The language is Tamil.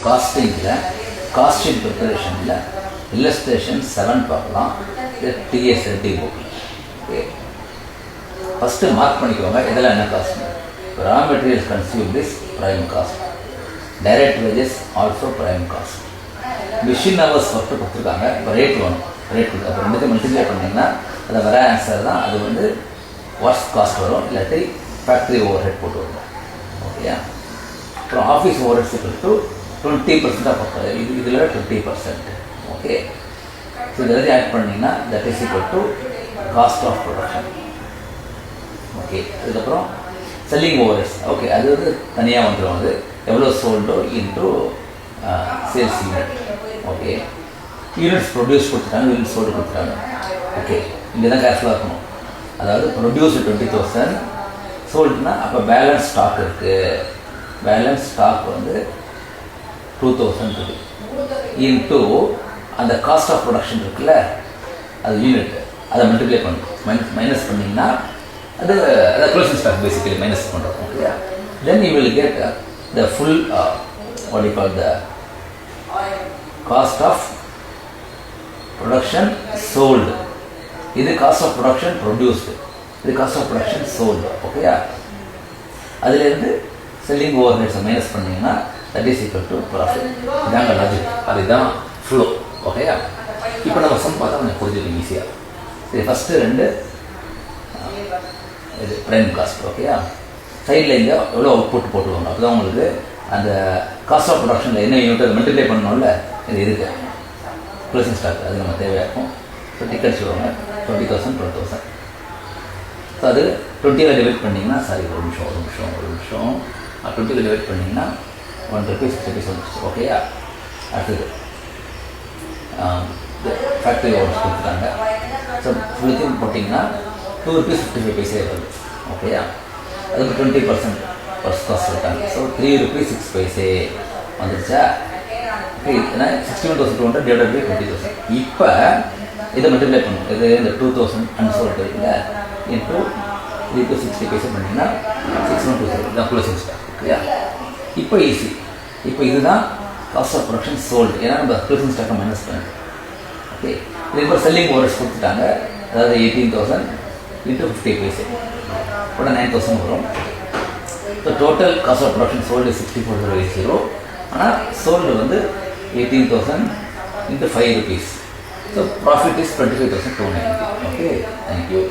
காஸ்டிங்கில் காஸ்டிங் ப்ரிப்பரேஷனில் இல்லஸ்ட்ரேஷன் 7 பார்க்கலாம். இது TS30 book. Okay, first mark பண்ணிக்கோங்க இதெல்லாம் என்ன cost. Raw materials consume this prime cost, direct wages also prime cost. Machine hours ஒர்க்கு கொடுத்துருக்காங்க. இப்போ ரேட் வேணும், ரேட் கொடுத்து அப்போ ரெண்டுத்தையும் மல்டிப்ளை பண்ணிங்கன்னா அதை வர ஆன்சர் தான். அது வந்து ஒர்க்ஸ் காஸ்ட் வரும், இல்லாட்டி ஃபேக்ட்ரி ஓவர் ஹெட் போட்டு வரும். ஓகேயா, அப்புறம் office overheads to 20% of இதில் 20%. ஓகே, ஸோ இதெல்லாம் ஆட் பண்ணிங்கன்னா that is equal to cost of production. Okay, இதுக்கப்புறம் செல்லிங் ஓவர் ஹெட்ஸ். ஓகே, அது வந்து தனியாக வந்துடும். அது எவ்வளோ சோல்டோ into sales unit. Okay, units produce கொடுத்துட்டாங்க, யூனிட் சோல்டு கொடுத்துட்டாங்க. ஓகே, இங்கே தான் கேர்ஃபுல்லாக இருக்கணும். அதாவது ப்ரொடியூஸ் 20,000, சோல்டுனா அப்போ பேலன்ஸ் ஸ்டாக் இருக்குது. பேலன்ஸ் ஸ்டாக் வந்து 2,000 இருக்குது. இன்ட்டு அந்த காஸ்ட் ஆஃப் ப்ரொடக்ஷன் இருக்குல்ல, அது யூனிட், அதை மல்டிப்ளை பண்ணணும். மைனஸ் பண்ணிங்கன்னா அது க்ளோசிங் ஸ்டாக் பேசிக்கலி மைனஸ் பண்ணுறோம். ஓகேயா, then you will get the full what you call the cost of production sold. இது cost of production produced, இது cost of production sold. ஓகேயா, அதிலிருந்து செல்லிங் ஓவர் ஹெட்ஸை மைனஸ் பண்ணிங்கன்னா that is equal to profit. இதாங்க லாஜிக், அதுதான் ஃப்ளோ. ஓகேயா, இப்போ நம்ம சம் பார்த்தா கொஞ்சம் புரிஞ்சுக்கணும் ஈஸியாக. சரி, ஃபஸ்ட்டு 2 இது ப்ரைம் காஸ்ட். ஓகேயா, சைடில் இங்கே எவ்வளோ அவுட்புட் போட்டுருவாங்க, அப்போ தான் உங்களுக்கு அந்த காஸ்ட் ஆஃப் ப்ரொடக்ஷனில் என்ன யூனிட் அதை மல்டிப்ளை பண்ணணும்ல, இது இருக்குது க்ளோசிங் ஸ்டாக், அது நம்ம தேவையாகும். ஸோ டிக்கெட் சொல்லுவாங்க 20,000 12,000. ஸோ அது 20 டிவைட் பண்ணிங்கன்னா, சாரி ஒரு நிமிஷம் 20 டிவைட் பண்ணிங்கன்னா 1 rupees 6 rupees வந்துச்சு. ஓகேயா, அடுத்தது ஃபேக்ட்ரி ஓவர்ஸ் கொடுத்துட்டாங்க. ஸோ ஃபுல்லையும் போட்டிங்கன்னா 2 rupees 55 பைசே வருது. ஓகேயா, அதுக்கு 20% ஃபர்ஸ்ட் காஸ்ட் இருக்காங்க. ஸோ 3 rupees 6 பைசே வந்துருச்சா. ஓகே, ஏன்னா 61,200 டிவைட் பை 20,000. இப்போ இதை மல்டிப்ளை பண்ணணும். இது இந்த 2,000 அன்சோல்டு இருக்குல்ல, இன்ட்டு 3 60 பைசா பண்ணிங்கன்னா 6120 தான் க்ளோசிங் ஸ்டாக். ஓகேயா, இப்போ ஈஸி. இப்போ இதுதான் காஸ்ட் ஆஃப் ப்ரொடக்ஷன் சோல்டு, ஏன்னா நம்ம க்ளோசிங் ஸ்டாக்கை மைனஸ் பண்ணிட்டோம். ஓகே, இதுக்கு செல்லிங் ஓவர்ஸ் கொடுத்துட்டாங்க. அதாவது 18,000 இன்ட்டு 50 பைசே கூட 9,000 வரும். So total cost of production sold 64,080. ஆனால் சோல்டு வந்து 18,000 into 5 rupees. So profit is 25,290. Okay, thank you.